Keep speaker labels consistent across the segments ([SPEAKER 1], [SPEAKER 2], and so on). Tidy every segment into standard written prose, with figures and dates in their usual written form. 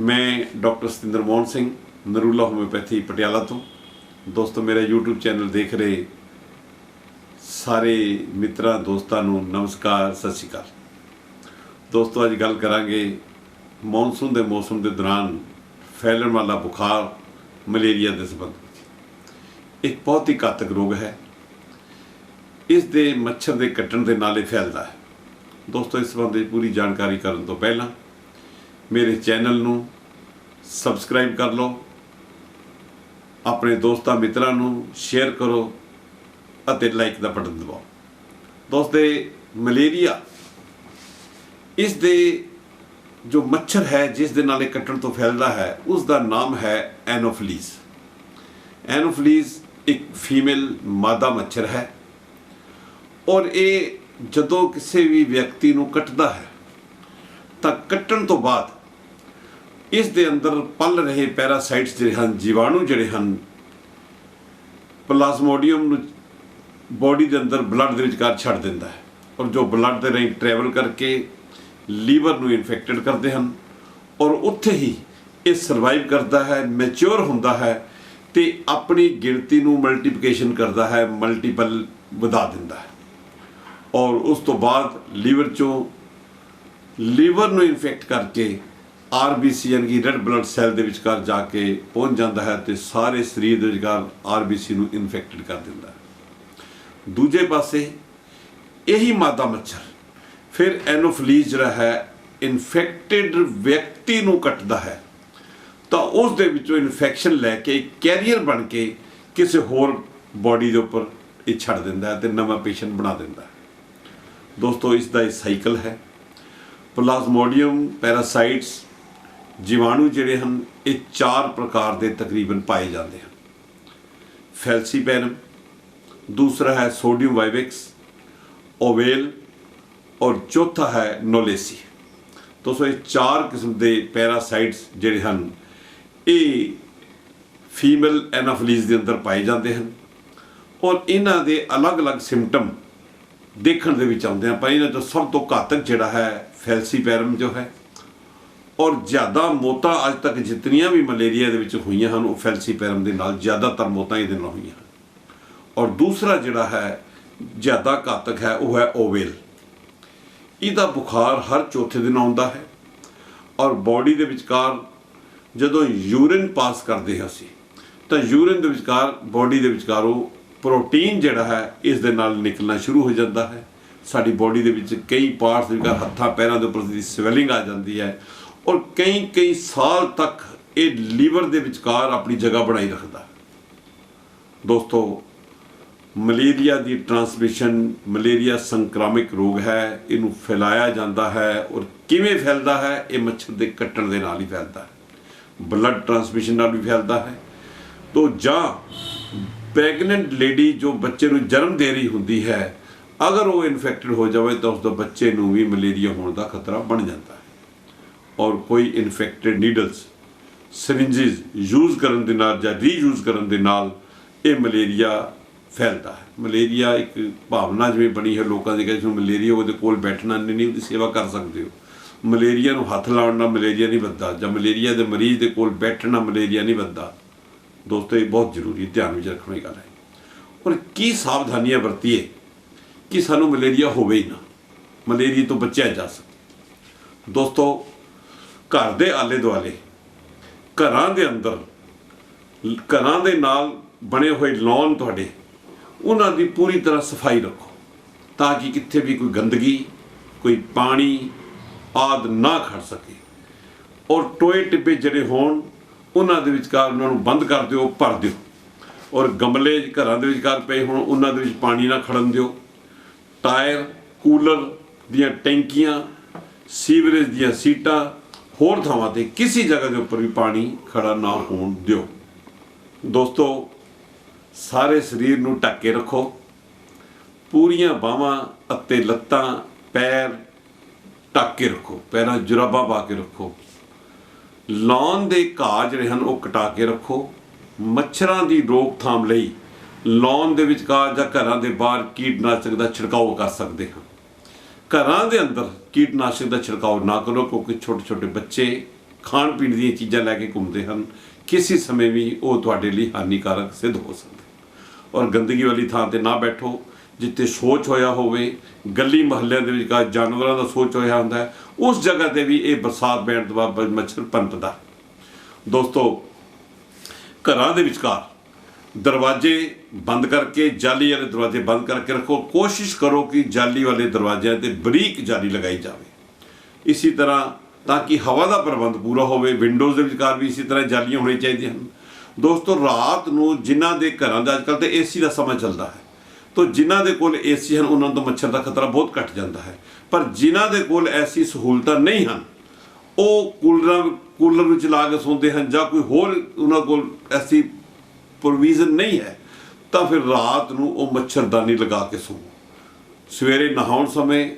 [SPEAKER 1] मैं doctor Satinder Mohan Singh Narula homeopathy Patiala तो। दोस्तों मेरा यूट्यूब चैनल देख रहे सारे मित्रों दोस्तों नमस्कार सत श्री अकाल। दोस्तों अज गल करांगे मॉनसून के मौसम के दौरान फैलन वाला बुखार मलेरिया के संबंध में। एक बहुत ही घातक रोग है। इस दे मच्छर के कट्टण के नाल फैलता है। दोस्तों इस संबंध में पूरी जानकारी करने तो पहला मेरे चैनल नू सबसक्राइब कर लो, अपने दोस्तों मित्रों नू शेयर करो और लाइक का बटन दबाओ। दोस्तों मलेरिया इस दे जो मच्छर है जिस दे नाले कट्टण तो फैलता है उसका नाम है एनोफिलीज। एनोफिलीज एक फीमेल मादा मच्छर है और ये जदों किसी भी व्यक्ति नू कटदा है तो कट्टण तो बाद इस दे अंदर पल रहे पैरासाइट्स जिहड़े हन, जीवाणु जिहड़े हन, प्लाज्मोडियम नू बॉडी के अंदर ब्लड के विचकार छड़ दिंदा है और जो ब्लड के राही ट्रैवल करके लीवर नू इन्फेक्टेड करते हैं और उत्थे ही ये सर्वाइव करता है, मैच्योर होंदा है तो अपनी गिनती नू मल्टीप्लिकेशन करता है, मल्टीपल वधा दिंदा है और उस तो बाद लीवर चों लीवर नू इन्फेक्ट करके RBC यानी कि रेड ब्लड सैल के विचकार जाके पहुँच जाता है तो सारे शरीर के विचकार RBC नू इन्फेक्टेड कर दिंदा है। दूजे पासे यही मादा मच्छर फिर एनोफिलीज जिहड़ा है इन्फेक्टेड व्यक्ति नू कटदा है तो उस दे विचों इन्फेक्शन लैके कैरियर बन के किसी होर बॉडी के उपर ये छड़ दिंदा है तो नवा पेशेंट बना दिंदा है। दोस्तों इसका एक साइकिल है। प्लाज्मोडियम पैरासाइट्स जीवाणु जिहड़े हन ये 4 प्रकार के तकरीबन पाए जाते हैं। फैल्सीपैरम, दूसरा है सोडियम वाइवेक्स, ओवेल और चौथा है नोलेसी। दोस्तों ये 4 किस्म के पैरासाइट्स जिहड़े हन ये फीमेल एनाफिलीज के अंदर पाए जाते हैं और इन्हां दे अलग अलग सिम्पटम देखने के विच आउंदे हैं। पर इन्हां चों सब तो घातक जिहड़ा है फैल्सीपैरम जो है और ज़्यादा मौतां अज तक जितनियां भी मलेरिया दे विच होईयां हन वो फैल्सीपैरम दे नाल ज़्यादातर मौतां इहदे नाल होईयां हन। और दूसरा जिहड़ा है ज़्यादा घातक है वो है ओवेल। इहदा बुखार हर चौथे दिन आउंदा है और बॉडी दे विचकार जदों यूरिन पास करते हैं असीं तो यूरिन दे विचकार बॉडी दे विचकारों प्रोटीन जिहड़ा है इस दे नाल निकलना शुरू हो जाता है। साडी बॉडी दे विच कई पार्ट्स विचकार हत्थां पैरां दे उपर स्वेलिंग आ जाती है और कई कई साल तक ये लीवर के विचकार अपनी जगह बनाई रखता है। दोस्तों मलेरिया की ट्रांसमिशन मलेरिया संक्रामक रोग है, इनू फैलाया जाता है और किवें फैलता है ये मच्छर के कट्टण के नाल ही फैलता है। ब्लड ट्रांसमिशन नाल भी फैलता है। तो जां प्रैगनेंट लेडी जो बच्चे नू जन्म दे रही होंदी है अगर वो इन्फेक्टेड हो जाए तो उस बच्चे नू भी मलेरिया होने का खतरा बन जाता है। और कोई इन्फेक्टेड नीडल्स सिरिंजिज यूज़ करन दे नाल या रीयूज़ करन दे नाल ये मलेरिया फैलता है। मलेरिया एक भावना जिवें बनी है लोगों की कि मलेरिया वो कोल बैठना नहीं उसकी सेवा कर सकते हो। मलेरिया नूं हथ लाउण नाल मलेरिया नहीं बददा या मलेरिया के मरीज़ के कोल बैठना मलेरिया नहीं बददा। दोस्तों ये बहुत जरूरी ध्यान में रखने की गल है। और की सावधानियां बरतीए कि सानू मलेरिया होवे ही ना, मलेरिया तो बचिया जा सके। दोस्तों घर के आले दुआले घरां दे अंदर घरां दे नाल बने हुए लॉन तुहाडे उन्हां दी पूरी तरह सफाई रखो ताकि कित्थे भी कोई गंदगी कोई पानी आदि ना खड़ सके और टोए टिब्बे जिहड़े होण उन्हां दे विचकार उन्हां नूं बंद कर दिओ, भर दिओ और गमले घरां दे विचकार पए होण उन्हां दे विच पानी ना खड़न दिओ। टायर कूलर दीयां टैंकियां सीवरेज दीयां सीटां होर थावां ते किसी जगह के उपर भी पानी खड़ा ना होण दिओ। दोस्तों सारे शरीर नूं ढक के रखो, पूरियां बाहां अत्ते लत्तां पैर ढक के रखो, पैरां जुराबां पा के रखो। लॉन दे घाह जिहड़े हन वो कटा के रखो। मच्छरां दी रोकथाम लई लॉन दे विचकार जां घरां दे बाहर कीटनाशक दा छिड़काव कर सकते हैं। घरां दे अंदर कीटनाशक का छिड़काव ना करो क्योंकि छोटे छोटे बच्चे ਖਾਣ ਪੀਣ ਦੀਆਂ ਚੀਜ਼ਾਂ ਲੈ ਕੇ ਘੁੰਮਦੇ ਹਨ, ਕਿਸੇ ਸਮੇਂ ਵੀ ਉਹ ਤੁਹਾਡੇ ਲਈ ਹਾਨੀਕਾਰਕ ਸਿੱਧ ਹੋ ਸਕਦੇ। ਔਰ ਗੰਦਗੀ ਵਾਲੀ ਥਾਂ ਤੇ ਨਾ ਬੈਠੋ ਜਿੱਥੇ ਸ਼ੌਚ ਹੋਇਆ ਹੋਵੇ, ਗਲੀ ਮੁਹੱਲਿਆਂ ਦੇ ਵਿੱਚ ਜਾਨਵਰਾਂ ਦਾ ਸ਼ੌਚ ਹੋਇਆ ਹੁੰਦਾ ਹੈ, ਉਸ ਜਗ੍ਹਾ ਤੇ ਵੀ ਇਹ ਬਰਸਾਤ ਪੈਣ ਤੋਂ ਬਾਅਦ ਮੱਛਰ ਪਨਪਦਾ। ਦੋਸਤੋ, ਘਰਾਂ ਦੇ ਵਿਚਕਾਰ ਦਰਵਾਜ਼ੇ ਬੰਦ ਕਰਕੇ, ਜਾਲੀ ਵਾਲੇ ਦਰਵਾਜ਼ੇ ਬੰਦ ਕਰਕੇ ਰੱਖੋ। ਕੋਸ਼ਿਸ਼ ਕਰੋ ਕਿ ਜਾਲੀ ਵਾਲੇ ਦਰਵਾਜ਼ਿਆਂ ਤੇ ਬਰੀਕ ਜਾਲੀ ਲਗਾਈ ਜਾਵੇ। ਇਸੇ ਤਰ੍ਹਾਂ ਤਾਂ ਕਿ ਹਵਾ ਦਾ ਪ੍ਰਬੰਧ ਪੂਰਾ ਹੋਵੇ। ਵਿੰਡੋਜ਼ ਦੇ ਵਿਚਕਾਰ ਵੀ ਇਸੇ ਤਰ੍ਹਾਂ ਜਾਲੀਆਂ ਹੋਣੀਆਂ ਚਾਹੀਦੀਆਂ ਹਨ। ਦੋਸਤੋ, ਰਾਤ ਨੂੰ ਜਿਨ੍ਹਾਂ ਦੇ ਘਰਾਂ ਦਾ ਅੱਜ ਕੱਲ੍ਹ ਤੇ ਏਸੀ ਦਾ ਸਮਾਂ ਚੱਲਦਾ ਹੈ, ਤਾਂ ਜਿਨ੍ਹਾਂ ਦੇ ਕੋਲ ਏਸੀ ਹਨ ਉਹਨਾਂ ਤੋਂ ਮੱਛਰ ਦਾ ਖਤਰਾ ਬਹੁਤ ਘੱਟ ਜਾਂਦਾ ਹੈ। ਪਰ ਜਿਨ੍ਹਾਂ ਦੇ ਕੋਲ ਐਸੀ ਸਹੂਲਤਾਂ ਨਹੀਂ ਹਨ, ਉਹ ਕੂਲਰ ਵਿੱਚ ਲਾ ਕੇ ਸੌਂਦੇ ਹਨ ਜਾਂ ਕੋਈ ਹੋਰ ਉਹਨਾਂ ਕੋਲ ਐਸੀ ਪ੍ਰੋਵੀਜ਼ਨ ਨਹੀਂ ਹੈ, ਤਾਂ ਫਿਰ ਰਾਤ ਨੂੰ ਉਹ ਮੱਛਰਦਾਨੀ ਲਗਾ ਕੇ ਸੌਂ। ਸਵੇਰੇ ਨਹਾਉਣ ਸਮੇਂ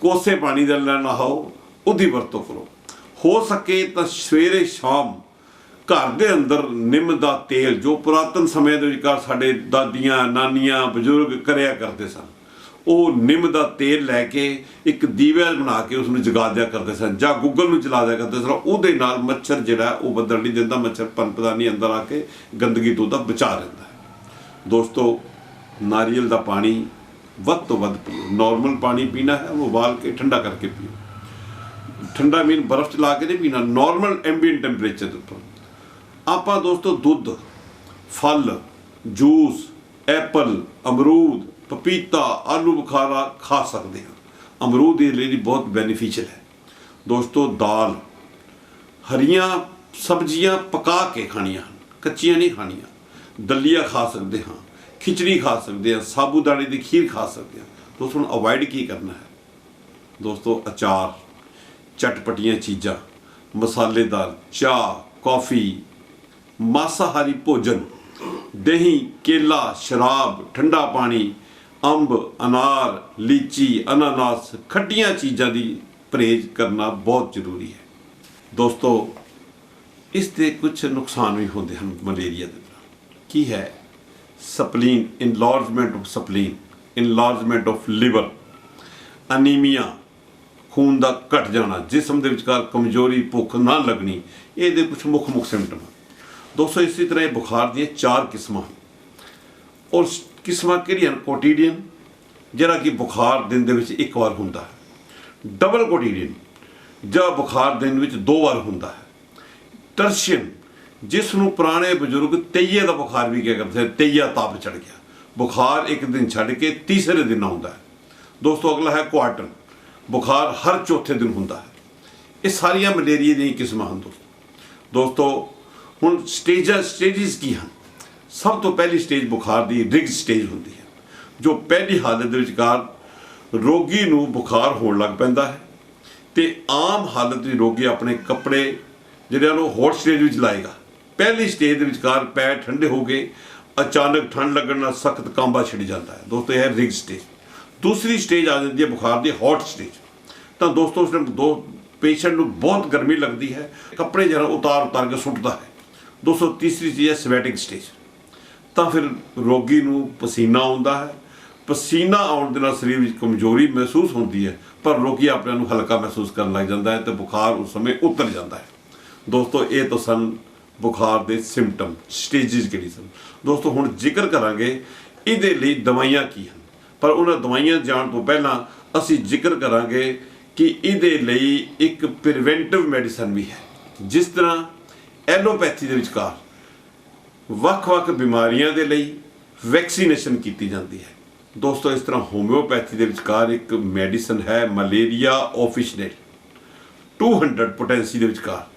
[SPEAKER 1] ਕੋਸੇ ਪਾਣੀ ਦੇ ਨਾਲ ਨਹਾਓ, ਉਹਦੀ ਵਰਤੋਂ ਕਰੋ। ਹੋ ਸਕੇ ਤਾਂ ਸਵੇਰੇ ਸ਼ਾਮ ਘਰ ਦੇ ਅੰਦਰ ਨਿੰਮ ਦਾ ਤੇਲ, ਜੋ ਪੁਰਾਤਨ ਸਮੇਂ ਦੇ ਵਿਚਕਾਰ ਸਾਡੇ ਦਾਦੀਆਂ, ਨਾਨੀਆਂ, ਬਜ਼ੁਰਗ ਕਰਿਆ ਕਰਦੇ ਸਨ, ਉਹ ਨਿੰਮ ਦਾ ਤੇਲ ਲੈ ਕੇ ਇੱਕ ਦੀਵਾ ਬਣਾ ਕੇ ਉਸ ਨੂੰ ਜਗਾ ਦਿਆ ਕਰਦੇ ਸਨ ਜਾਂ ਗੁੱਗਲ ਨੂੰ ਜਲਾ ਦਿਆ ਕਰਦੇ ਸਨ। ਉਹਦੇ ਨਾਲ ਮੱਛਰ ਜਿਹੜਾ ਉਹ ਵੱਧਣ ਨਹੀਂ ਦਿੰਦਾ, ਮੱਛਰ ਪਨਪਦਾ ਨਹੀਂ, ਅੰਦਰ ਆ ਕੇ ਗੰਦਗੀ ਤੋਂ ਉਹਦਾ ਬਚਾ ਰਹਿੰਦਾ ਹੈ। ਦੋਸਤੋ, ਨਾਰੀਅਲ ਦਾ ਪਾਣੀ ਵੱਧ ਤੋਂ ਵੱਧ ਪੀਓ। ਨੋਰਮਲ ਪਾਣੀ ਪੀਣਾ ਹੈ, ਉਹ ਉਬਾਲ ਕੇ ਠੰਡਾ ਕਰਕੇ ਪੀਓ। ਠੰਡਾ ਮੀਨ ਬਰਫ਼ 'ਚ ਲਾ ਕੇ ਨਹੀਂ ਪੀਣਾ, ਨੋਰਮਲ ਐਂਬੀਐਂਟ ਟੈਂਪਰੇਚਰ ਦੇ ਉੱਪਰ। ਆਪਾਂ ਦੋਸਤੋ ਦੁੱਧ, ਫਲ, ਜੂਸ, ਐਪਲ, ਅਮਰੂਦ, ਪਪੀਤਾ, ਆਲੂ ਬੁਖਾਰਾ ਖਾ ਸਕਦੇ ਹਾਂ। ਅਮਰੂਦ ਦੇ ਲਈ ਬਹੁਤ ਬੈਨੀਫੀਸ਼ੀਅਲ ਹੈ। ਦੋਸਤੋ, ਦਾਲ, ਹਰੀਆਂ ਸਬਜ਼ੀਆਂ ਪਕਾ ਕੇ ਖਾਣੀਆਂ ਹਨ, ਕੱਚੀਆਂ ਨਹੀਂ ਖਾਣੀਆਂ। ਦਲੀਆ ਖਾ ਸਕਦੇ ਹਾਂ, ਖਿਚੜੀ ਖਾ ਸਕਦੇ ਹਾਂ, ਸਾਬੂਦਾਣੇ ਦੀ ਖੀਰ ਖਾ ਸਕਦੇ ਹਾਂ। ਦੋਸਤੋ, ਹੁਣ ਅਵੋਇਡ ਕੀ ਕਰਨਾ ਹੈ? ਦੋਸਤੋ, ਅਚਾਰ, ਚਟਪਟੀਆਂ ਚੀਜ਼ਾਂ, ਮਸਾਲੇਦਾਰ ਚਾਹ, ਕੌਫੀ, ਮਾਸਾਹਾਰੀ ਭੋਜਨ, ਦਹੀਂ, ਕੇਲਾ, ਸ਼ਰਾਬ, ਠੰਡਾ ਪਾਣੀ, ਅੰਬ, ਅਨਾਰ, ਲੀਚੀ, ਅਨਾਨਾਸ, ਖੱਟੀਆਂ ਚੀਜ਼ਾਂ ਦੀ ਪਰਹੇਜ਼ ਕਰਨਾ ਬਹੁਤ ਜ਼ਰੂਰੀ ਹੈ। ਦੋਸਤੋ, ਇਸ ਦੇ ਕੁਝ ਨੁਕਸਾਨ ਵੀ ਹੁੰਦੇ ਹਨ ਮਲੇਰੀਆ ਦੇ ਨਾਲ। ਕੀ ਹੈ? Spleen, enlargement of spleen, enlargement of liver, anaemia, ਖੂਨ ਦਾ ਘਟ ਜਾਣਾ, ਜਿਸਮ ਦੇ ਵਿਚਕਾਰ ਕਮਜ਼ੋਰੀ, ਭੁੱਖ ਨਾ ਲੱਗਣੀ, ਇਹਦੇ ਕੁਝ ਮੁੱਖ ਸਿੰਪਟਮ ਹਨ। ਦੋਸਤੋ, ਇਸੇ ਤਰ੍ਹਾਂ ਇਹ ਬੁਖਾਰ ਦੀਆਂ 4 ਕਿਸਮਾਂ ਹਨ। ਔਰ ਕਿਸਮਾਂ ਕਿਹੜੀਆਂ? ਕੋਟੀਡੀਅਨ, ਜਿਹੜਾ ਕਿ ਬੁਖਾਰ ਦਿਨ ਦੇ ਵਿੱਚ 1 ਵਾਰ ਹੁੰਦਾ ਹੈ। ਡਬਲ ਕੋਟੀਡੀਅਨ, ਜਾਂ ਬੁਖਾਰ ਦਿਨ ਵਿੱਚ 2 ਵਾਰ ਹੁੰਦਾ ਹੈ। ਟਰਸ਼ੀਅਨ, ਜਿਸ ਨੂੰ ਪੁਰਾਣੇ ਬਜ਼ੁਰਗ ਤੇਈਏ ਦਾ ਬੁਖਾਰ ਵੀ ਕਿਹਾ ਕਰਦੇ, ਤੇਈਆ ਤਾਪ ਚੜ ਗਿਆ, ਬੁਖਾਰ 1 ਦਿਨ ਛੱਡ ਕੇ ਤੀਸਰੇ ਦਿਨ ਆਉਂਦਾ ਹੈ। ਦੋਸਤੋ, ਅਗਲਾ ਹੈ ਕੁਆਟਰ, ਬੁਖਾਰ ਹਰ ਚੌਥੇ ਦਿਨ ਹੁੰਦਾ ਹੈ। ਇਹ ਸਾਰੀਆਂ ਮਲੇਰੀਆ ਦੀਆਂ ਕਿਸਮਾਂ ਹਨ। ਦੋਸਤੋ, ਹੁਣ ਸਟੇਜਿਸ ਕੀ ਹਨ? ਸਭ ਤੋਂ ਪਹਿਲੀ ਸਟੇਜ ਬੁਖਾਰ ਦੀ ਰਿਗ ਸਟੇਜ ਹੁੰਦੀ ਹੈ, ਜੋ ਪਹਿਲੀ ਹਾਲਤ ਦੇ ਵਿਚਕਾਰ ਰੋਗੀ ਨੂੰ ਬੁਖਾਰ ਹੋਣ ਲੱਗ ਪੈਂਦਾ ਹੈ ਤੇ ਆਮ ਹਾਲਤ ਵਿੱਚ ਰੋਗੀ ਆਪਣੇ ਕੱਪੜੇ ਜਿਹੜਿਆਂ ਨੂੰ ਹੌਟ ਸਟੇਜ ਵਿੱਚ ਲਾਏਗਾ। ਪਹਿਲੀ ਸਟੇਜ ਦੇ ਵਿਚਕਾਰ ਪੈਰ ਠੰਡੇ ਹੋ ਗਏ, ਅਚਾਨਕ ਠੰਡ ਲੱਗਣ ਨਾਲ ਸਖਤ ਕਾਂਬਾ ਛਿੜ ਜਾਂਦਾ ਹੈ। ਦੋਸਤੋ, ਇਹ ਹੈ ਰਿਗ ਸਟੇਜ। ਦੂਸਰੀ ਸਟੇਜ ਆ ਜਾਂਦੀ ਹੈ ਬੁਖਾਰ ਦੀ ਹੌਟ ਸਟੇਜ। ਤਾਂ ਦੋਸਤੋ, ਉਸ ਟਾਈਮ ਪੇਸ਼ੈਂਟ ਨੂੰ ਬਹੁਤ ਗਰਮੀ ਲੱਗਦੀ ਹੈ, ਕੱਪੜੇ ਜਿਹੜਾ ਉਤਾਰ ਕੇ ਸੁੱਟਦਾ ਹੈ। ਦੋਸਤੋ, ਤੀਸਰੀ ਚੀਜ਼ ਹੈ ਸਵੈਟਿੰਗ ਸਟੇਜ। ਤਾਂ ਫਿਰ ਰੋਗੀ ਨੂੰ ਪਸੀਨਾ ਆਉਂਦਾ ਹੈ। ਪਸੀਨਾ ਆਉਣ ਦੇ ਨਾਲ ਸਰੀਰ ਵਿੱਚ ਕਮਜ਼ੋਰੀ ਮਹਿਸੂਸ ਹੁੰਦੀ ਹੈ, ਪਰ ਰੋਗੀ ਆਪਣੇ ਨੂੰ ਹਲਕਾ ਮਹਿਸੂਸ ਕਰਨ ਲੱਗ ਜਾਂਦਾ ਹੈ ਤੇ ਬੁਖਾਰ ਉਸ ਸਮੇਂ ਉਤਰ ਜਾਂਦਾ ਹੈ। ਦੋਸਤੋ, ਇਹ ਤਾਂ ਸਨ ਬੁਖਾਰ ਦੇ ਸਿੰਪਟਮ, ਸਟੇਜਿਸ ਕਿਹੜੀ ਸਨ। ਦੋਸਤੋ, ਹੁਣ ਜ਼ਿਕਰ ਕਰਾਂਗੇ ਇਹਦੇ ਲਈ ਦਵਾਈਆਂ ਕੀ ਹਨ। ਪਰ ਉਹਨਾਂ ਦਵਾਈਆਂ ਜਾਣ ਤੋਂ ਪਹਿਲਾਂ ਅਸੀਂ ਜ਼ਿਕਰ ਕਰਾਂਗੇ ਕਿ ਇਹਦੇ ਲਈ ਇੱਕ ਪ੍ਰੀਵੈਂਟਿਵ ਮੈਡੀਸਨ ਵੀ ਹੈ। ਜਿਸ ਤਰ੍ਹਾਂ ਐਲੋਪੈਥੀ ਦੇ ਵਿਚਕਾਰ ਵੱਖ-ਵੱਖ ਬਿਮਾਰੀਆਂ ਦੇ ਲਈ ਵੈਕਸੀਨੇਸ਼ਨ ਕੀਤੀ ਜਾਂਦੀ ਹੈ। ਦੋਸਤੋ, ਇਸ ਤਰ੍ਹਾਂ ਹੋਮਿਓਪੈਥੀ ਦੇ ਵਿਚਕਾਰ ਇੱਕ ਮੈਡੀਸਨ ਹੈ ਮਲੇਰੀਆ ਆਫੀਸ਼ਨਲ 200 ਪੋਟੈਂਸੀ ਦੇ ਵਿਚਕਾਰ।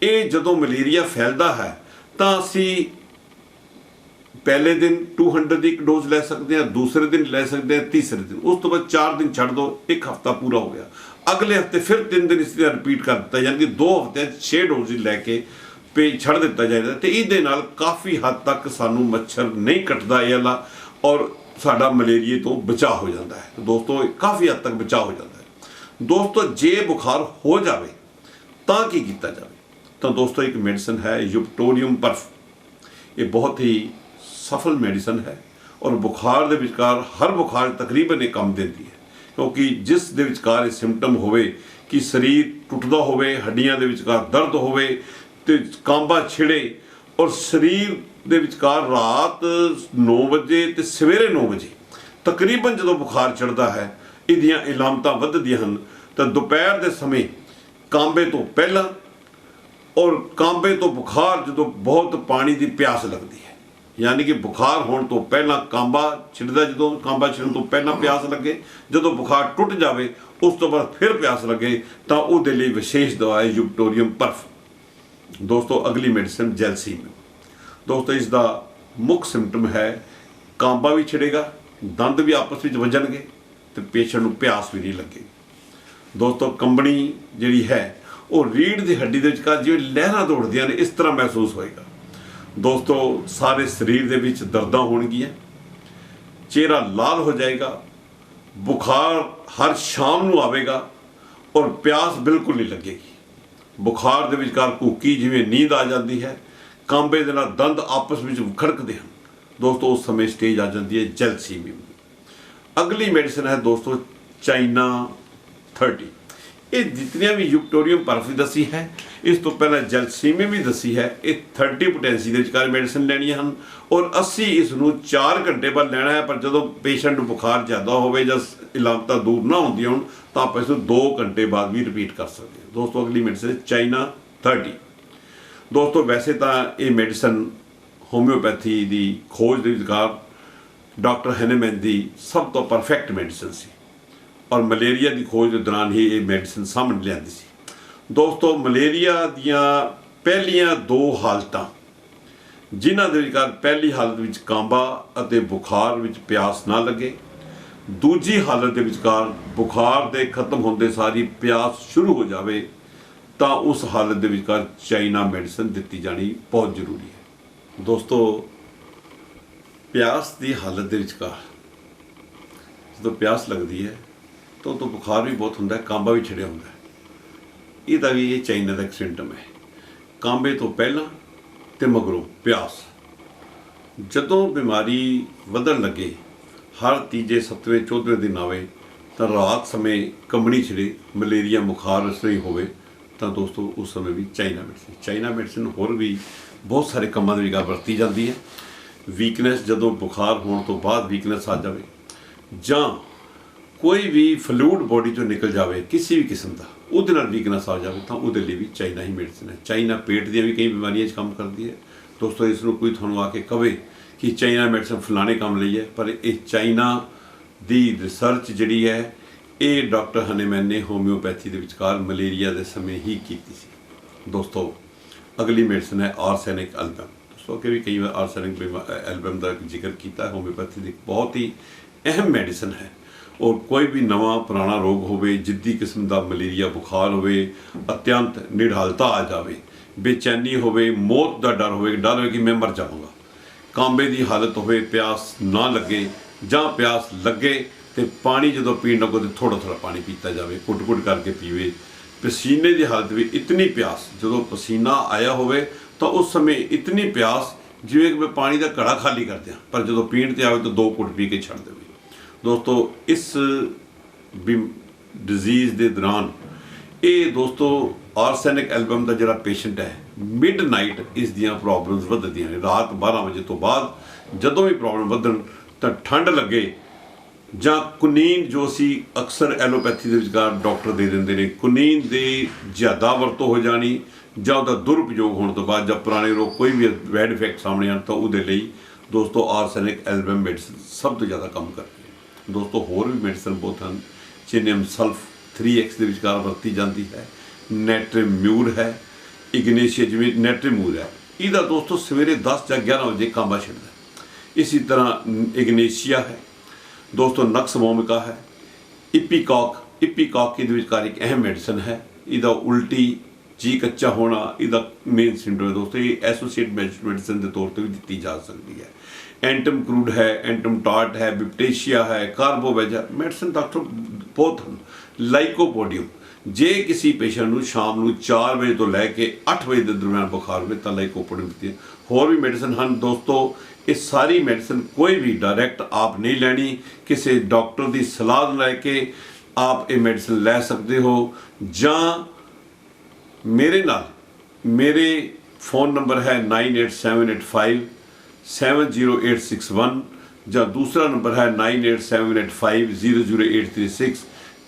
[SPEAKER 1] ਇਹ ਜਦੋਂ ਮਲੇਰੀਆ ਫੈਲਦਾ ਹੈ ਤਾਂ ਅਸੀਂ ਪਹਿਲੇ ਦਿਨ 200 ਦੀ 1 ਡੋਜ਼ ਲੈ ਸਕਦੇ ਹਾਂ, ਦੂਸਰੇ ਦਿਨ ਲੈ ਸਕਦੇ ਹਾਂ, ਤੀਸਰੇ ਦਿਨ। ਉਸ ਤੋਂ ਬਾਅਦ 4 ਦਿਨ ਛੱਡ ਦਿਓ, 1 ਹਫ਼ਤਾ ਪੂਰਾ ਹੋ ਗਿਆ। ਅਗਲੇ ਹਫ਼ਤੇ ਫਿਰ 3 ਦਿਨ ਇਸ ਤਰ੍ਹਾਂ ਰਿਪੀਟ ਕਰ ਦਿੱਤਾ, ਯਾਨੀ ਕਿ 2 ਹਫ਼ਤੇ 6 ਡੋਜ਼ ਲੈ ਕੇ ਛੱਡ ਦਿੱਤਾ ਜਾਏਗਾ। ਤੇ ਇਹਦੇ ਨਾਲ ਕਾਫੀ ਹੱਦ ਤੱਕ ਸਾਨੂੰ ਮੱਛਰ ਨਹੀਂ ਕੱਟਦਾ ਇਹ ਵਾਲਾ, ਔਰ ਸਾਡਾ ਮਲੇਰੀਏ ਤੋਂ ਬਚਾਅ ਹੋ ਜਾਂਦਾ ਹੈ। ਦੋਸਤੋ, ਕਾਫੀ ਹੱਦ ਤੱਕ ਬਚਾਅ ਹੋ ਜਾਂਦਾ ਹੈ। ਦੋਸਤੋ, ਜੇ ਬੁਖਾਰ ਹੋ ਜਾਵੇ ਤਾਂ ਕੀ ਕੀਤਾ ਜਾਵੇ? ਤਾਂ ਦੋਸਤੋ, ਇੱਕ ਮੈਡੀਸਨ ਹੈ ਯੂਪਟੋਰੀਅਮ ਪਰਫ। ਇਹ ਬਹੁਤ ਹੀ ਸਫਲ ਮੈਡੀਸਨ ਹੈ ਔਰ ਬੁਖਾਰ ਦੇ ਵਿਚਕਾਰ ਹਰ ਬੁਖਾਰ ਤਕਰੀਬਨ ਇਹ ਕੰਮ ਦਿੰਦੀ ਹੈ, ਕਿਉਂਕਿ ਜਿਸ ਦੇ ਵਿਚਕਾਰ ਇਹ ਸਿੰਪਟਮ ਹੋਵੇ कि शरीर टुटदा होवे, हड्डियां दे विचकार दर्द होवे ते कांबा छिड़े और शरीर दे विचकार रात 9 वजे ते सवेरे 9 वजे तकरीबन जो बुखार चढ़ता है इहदियां इलामतां वधदियां हन। तो दोपहर के समय कांबे तो पहला और कांबे तो बुखार जो बहुत पानी की प्यास लगती है, यानी कि बुखार होने तो पहला कांबा छिड़दा, जो कांबा छिड़न तो पहला प्यास लगे, जो बुखार टुट जाए उस तो बाद फिर प्यास लगे तो उसदे लई विशेष दवा है यूपटोरियम पर्फ। दोस्तों अगली मेडिसिन जैल्सीमियम। दोस्तों इसका मुख्य सिम्पटम है कांबा भी छिड़ेगा, दंद भी आपस में वजणगे तो पेशेंट को प्यास भी नहीं लगेगी। दोस्तों कंबनी जी है वो रीढ़ की हड्डी के विचकार जिवें लहरां दौड़दियां ने इस तरह महसूस होएगा। दोस्तों सारे शरीर के विच दर्दां होणगियां, चेहरा लाल हो जाएगा, बुखार हर शाम को आवेगा और प्यास बिल्कुल नहीं लगेगी। बुखार के विचकार कूकी जिवें नींद आ जाती है, कांबे दे नाल दंद आपस में खड़कते हैं। दोस्तों उस समय स्टेज आ जाती है जैल्सीमियम। अगली मेडिसिन है दोस्तों चाइना 30। ये जितनियां भी यूपटोरियम पर्फ दसी है, इस तो पहले जैल्सीमियम भी दसी है। ये 30 पोटेंसी के विचकार मेडिसिन लैनी हैं और 80 इसनूं 4 घंटे बाद लेना है। पर जो पेशेंट बुखार ज़्यादा हो या इलामतां दूर ना होंदियां होण तो आप इसनूं 2 घंटे बाद भी रिपीट कर सकते हैं। दोस्तों अगली मेडिसिन चाइना 30। दोस्तों वैसे तो ये मेडिसिन होम्योपैथी की खोज के विचकार डॉक्टर हैनेमैन की सब तो परफेक्ट मेडिसिन सी और मलेरिया की खोज के दौरान ही ये मेडिसिन सामने लियाती सी। दोस्तों मलेरिया दियां पहलियां 2 हालतां जिन्हां दे विचकार पहली हालत विच कांबा अते बुखार विच प्यास ना लगे, दूजी हालत के विचकार बुखार के खत्म होंदे सारी प्यास शुरू हो जाए तो उस हालत के विचकार चाइना मेडिसिन दी जानी बहुत जरूरी है। दोस्तों प्यास की हालत के विचकार जो प्यास लगती है तो बुखार भी बहुत होंदा है, कांबा भी छिड़िया होंदा है। इसका भी ये चाइना का एक सिम्पटम है। कांबे तो पहला तो मगरों प्यास, जदों बीमारी वधन लगे हर तीजे 7वें 14वें दिन आवे तो रात समय कंबनी छिड़े, मलेरिया बुखार इस तरह होवे तो दोस्तों उस समय भी चाइना मेडिसिन होर भी बहुत सारे कामों की वरती जाती है। वीकनेस जदों बुखार होने तो बाद वीकनेस आ जाए जां कोई भी फ्लूड बॉडी चो निकल जाए किसी भी किस्म का उहदे नाल वीकनेस आ जाए तो उहदे लई भी चाइना ही मेडिसिन है। चाइना पेट दी भी कई बीमारियां काम करती है। दोस्तों इसनूं कोई तुहानूं आके कहे कि चाइना मेडिसिन फलाने काम लई है, पर यह चाइना दी रिसर्च जिहड़ी है ये डॉक्टर हैनेमैन ने होम्योपैथी के विचकार मलेरिया के समय ही की सी। दोस्तों अगली मेडिसिन है आर्सेनिक एल्बम। दोस्तों कि भी कई बार आर्सेनिक एल्बम का जिक्र किया। होम्योपैथी की बहुत ही अहम मेडिसिन है और कोई भी नवा पुराना रोग होवे, जिद्दी किस्म का मलेरिया बुखार होवे, अत्यंत निढालता आ जाए, बेचैनी होवे, मौत का डर होवे, डर हो कि मैं मर जाऊँगा, कांबे की हालत होवे, प्यास ना लगे जां प्यास लगे तो पानी जो पीण लगो तो थोड़ा थोड़ा पानी पीता जाए, घुट घुट करके पीवे। पसीने की हालत भी इतनी प्यास, जो पसीना आया होवे तो उस समय इतनी प्यास जिवें कि मैं पानी का घड़ा खाली कर दिया, पर जो पीण ते आवे तो 2 घुट पी के छड़ देवे। दोस्तों इस डिजीज़ के दौरान ये दोस्तों आर्सेनिक एल्बम का जो पेशेंट है मिड नाइट इस दियां प्रॉब्लम्स वधदियां ने। रात 12 बजे तो बाद जदों भी प्रॉब्लम वधन तो ठंड लगे जां कुनीन जो असी अक्सर एलोपैथी के विचकार डॉक्टर दे देंगे ने, कुनीन की ज़्यादा वरतों हो जानी जां उहदा दुरुपयोग होने तो बाद जब पुराने रोग कोई भी बैड इफेक्ट सामने आने तो उहदे लई दोस्तों आर्सेनिक एल्बम मेडिसिन सब तो ज़्यादा काम करती है। दोस्तों होर भी मेडिसिन बहुत हैं। चिनियम सल्फ 3x के विचकार वरती जाती है। नेट्रीम्यूर है, इग्नेशिया जिवें नेट्रीम्यूर है, इसका दोस्तों सवेरे 10 या 11 बजे कांबा छिड़दा है। इसी तरह इग्नेशिया है दोस्तों, नक्स वोमिका है, इपीकॉक के विचकार एक अहम मेडिसिन है। इसका उल्टी जी कच्चा होना इसका मेन सिम्पटम है। दोस्तों ये एसोसिएट मेडिसिन के तौर पर भी दी जा सकती है। एंटम क्रूड है, एंटम टार्ट है, बिप्टेशिया है, कार्बोवेज है, मेडिसिन डॉक्टर बहुत हैं। लाइकोपोडियम जे किसी पेशेंट को शाम को 4 बजे तो लैके 8 बजे के दरम्यान बुखार हो तो लाइकोपोडियम दी है। होर भी मेडिसिन हैं दोस्तों। ये सारी मेडिसिन कोई भी डायरैक्ट आप नहीं लैनी, किसी डॉक्टर की सलाह लैके आप ये मेडिसिन लै सकते हो, जां मेरे नाल मेरे फ़ोन नंबर है 9878570861 ਜਾਂ दूसरा नंबर है 9878500836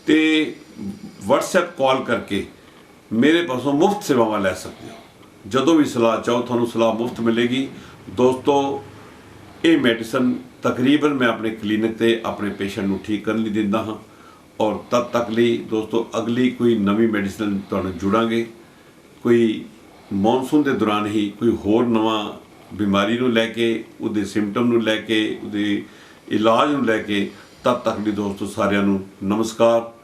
[SPEAKER 1] ਤੇ WhatsApp कॉल करके मेरे पासों मुफ्त सेवावां लै सकते हो। ਜਦੋਂ भी सलाह चाहो ਤੁਹਾਨੂੰ सलाह मुफ्त मिलेगी। दोस्तों ये मेडिसिन तकरीबन मैं अपने क्लीनिक ते अपने पेशेंट ਨੂੰ ठीक करने ਲਈ ਦਿੰਦਾ ਹਾਂ। और तब तक ਲਈ दोस्तों अगली कोई नवी मेडिसिन ਤੁਹਾਨੂੰ ਜੁੜਾਂਗੇ। कोई ਮੌਨਸੂਨ ਦੇ ਦੌਰਾਨ ਹੀ कोई ਹੋਰ ਨਵਾਂ बीमारी ਨੂੰ ਲੈ ਕੇ, ਉਹਦੇ ਸਿੰਪਟਮ ਨੂੰ ਲੈ ਕੇ, ਉਹਦੇ ਇਲਾਜ ਨੂੰ ਲੈ ਕੇ। तब तक ਲਈ दोस्तों सारिਆਂ ਨੂੰ नमस्कार।